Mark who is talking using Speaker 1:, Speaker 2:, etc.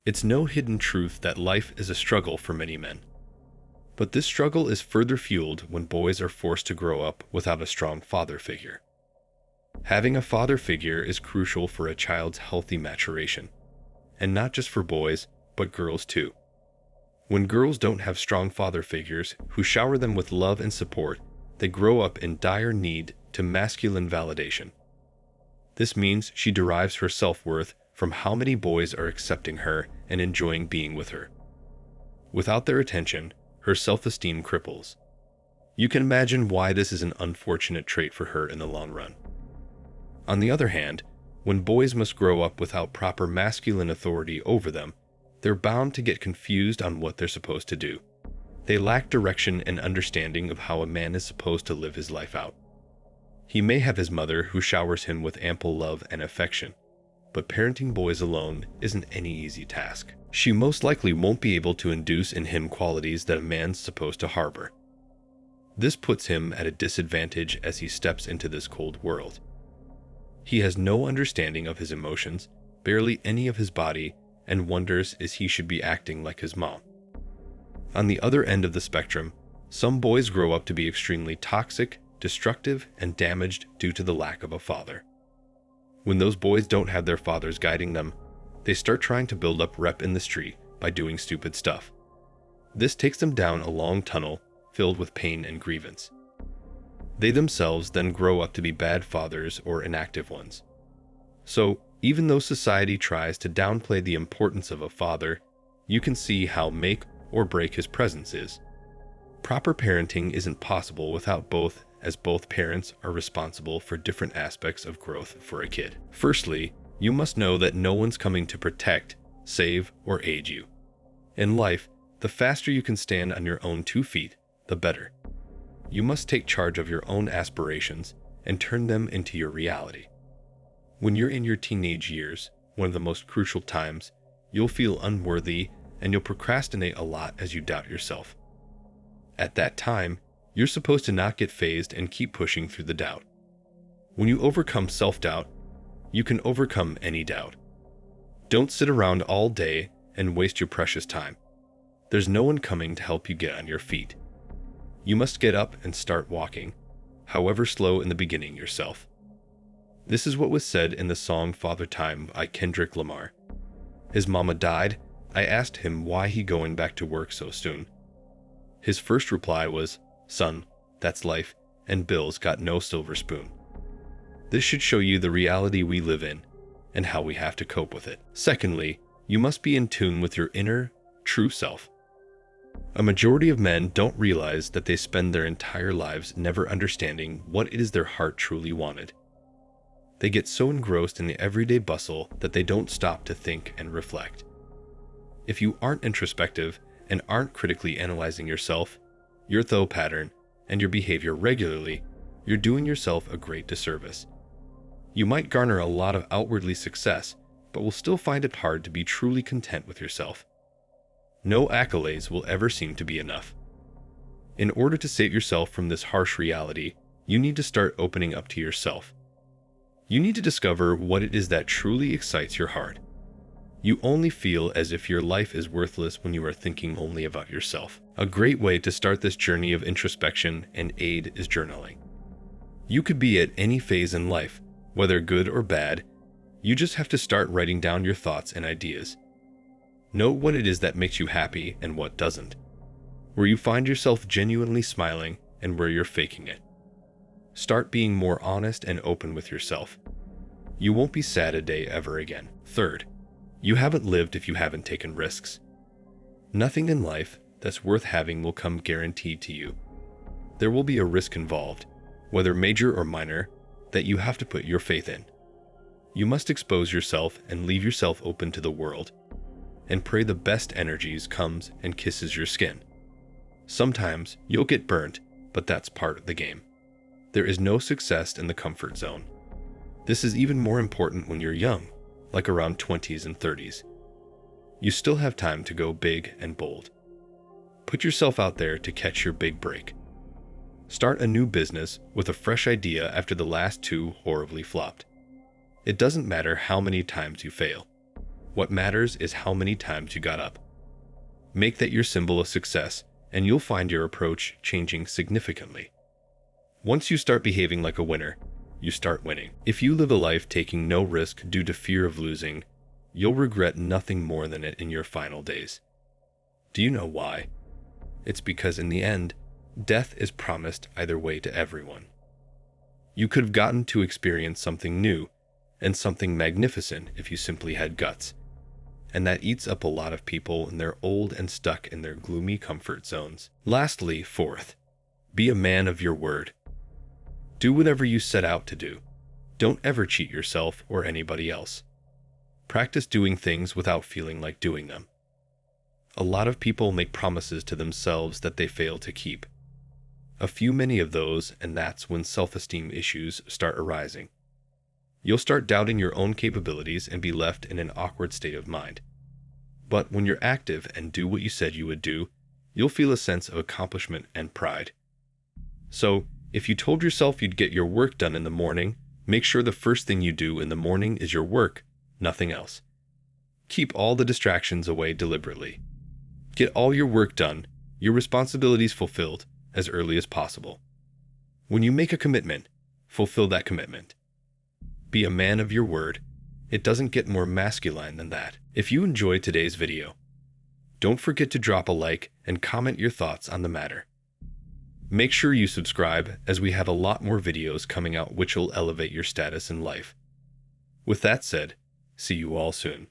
Speaker 1: It's no hidden truth that life is a struggle for many men. But this struggle is further fueled when boys are forced to grow up without a strong father figure. Having a father figure is crucial for a child's healthy maturation, and not just for boys, but girls too. When girls don't have strong father figures who shower them with love and support, they grow up in dire need to masculine validation. This means she derives her self-worth from how many boys are accepting her and enjoying being with her. Without their attention, her self-esteem cripples. You can imagine why this is an unfortunate trait for her in the long run. On the other hand, when boys must grow up without proper masculine authority over them, they're bound to get confused on what they're supposed to do. They lack direction and understanding of how a man is supposed to live his life out. He may have his mother who showers him with ample love and affection, but parenting boys alone isn't any easy task. She most likely won't be able to induce in him qualities that a man's supposed to harbor. This puts him at a disadvantage as he steps into this cold world. He has no understanding of his emotions, barely any of his body, and wonders if he should be acting like his mom. On the other end of the spectrum, some boys grow up to be extremely toxic, destructive, and damaged due to the lack of a father. When those boys don't have their fathers guiding them, they start trying to build up rep in the street by doing stupid stuff. This takes them down a long tunnel filled with pain and grievance. They themselves then grow up to be bad fathers or inactive ones. So, even though society tries to downplay the importance of a father, you can see how make or break his presence is. Proper parenting isn't possible without both, as both parents are responsible for different aspects of growth for a kid. Firstly, you must know that no one's coming to protect, save, or aid you. In life, the faster you can stand on your own 2 feet, the better. You must take charge of your own aspirations and turn them into your reality. When you're in your teenage years, one of the most crucial times, you'll feel unworthy and you'll procrastinate a lot as you doubt yourself. At that time, you're supposed to not get fazed and keep pushing through the doubt. When you overcome self-doubt, you can overcome any doubt. Don't sit around all day and waste your precious time. There's no one coming to help you get on your feet. You must get up and start walking, however slow in the beginning yourself. This is what was said in the song Father Time by Kendrick Lamar. His mama died. I asked him why he going back to work so soon. His first reply was, "Son, that's life, and Bill's got no silver spoon." This should show you the reality we live in and how we have to cope with it. Secondly, you must be in tune with your inner, true self. A majority of men don't realize that they spend their entire lives never understanding what it is their heart truly wanted. They get so engrossed in the everyday bustle that they don't stop to think and reflect. If you aren't introspective and aren't critically analyzing yourself, your thought pattern, and your behavior regularly, you're doing yourself a great disservice. You might garner a lot of outwardly success, but will still find it hard to be truly content with yourself. No accolades will ever seem to be enough. In order to save yourself from this harsh reality, you need to start opening up to yourself. You need to discover what it is that truly excites your heart. You only feel as if your life is worthless when you are thinking only about yourself. A great way to start this journey of introspection and aid is journaling. You could be at any phase in life, whether good or bad. You just have to start writing down your thoughts and ideas. Note what it is that makes you happy and what doesn't. Where you find yourself genuinely smiling and where you're faking it. Start being more honest and open with yourself. You won't be sad a day ever again. Third, you haven't lived if you haven't taken risks. Nothing in life that's worth having will come guaranteed to you. There will be a risk involved, whether major or minor, that you have to put your faith in. You must expose yourself and leave yourself open to the world, and pray the best energies comes and kisses your skin. Sometimes you'll get burnt, but that's part of the game. There is no success in the comfort zone. This is even more important when you're young, like around 20s and 30s. You still have time to go big and bold. Put yourself out there to catch your big break. Start a new business with a fresh idea after the last 2 horribly flopped. It doesn't matter how many times you fail. What matters is how many times you got up. Make that your symbol of success, and you'll find your approach changing significantly. Once you start behaving like a winner, you start winning. If you live a life taking no risk due to fear of losing, you'll regret nothing more than it in your final days. Do you know why? It's because in the end, death is promised either way to everyone. You could have gotten to experience something new and something magnificent if you simply had guts. And that eats up a lot of people and they're old and stuck in their gloomy comfort zones. Lastly, fourth, be a man of your word. Do whatever you set out to do. Don't ever cheat yourself or anybody else. Practice doing things without feeling like doing them. A lot of people make promises to themselves that they fail to keep. A few many of those, and that's when self-esteem issues start arising. You'll start doubting your own capabilities and be left in an awkward state of mind. But when you're active and do what you said you would do, you'll feel a sense of accomplishment and pride. So, if you told yourself you'd get your work done in the morning, make sure the first thing you do in the morning is your work, nothing else. Keep all the distractions away deliberately. Get all your work done, your responsibilities fulfilled, as early as possible. When you make a commitment, fulfill that commitment. Be a man of your word. It doesn't get more masculine than that. If you enjoyed today's video, don't forget to drop a like and comment your thoughts on the matter. Make sure you subscribe, as we have a lot more videos coming out which will elevate your status in life. With that said, see you all soon.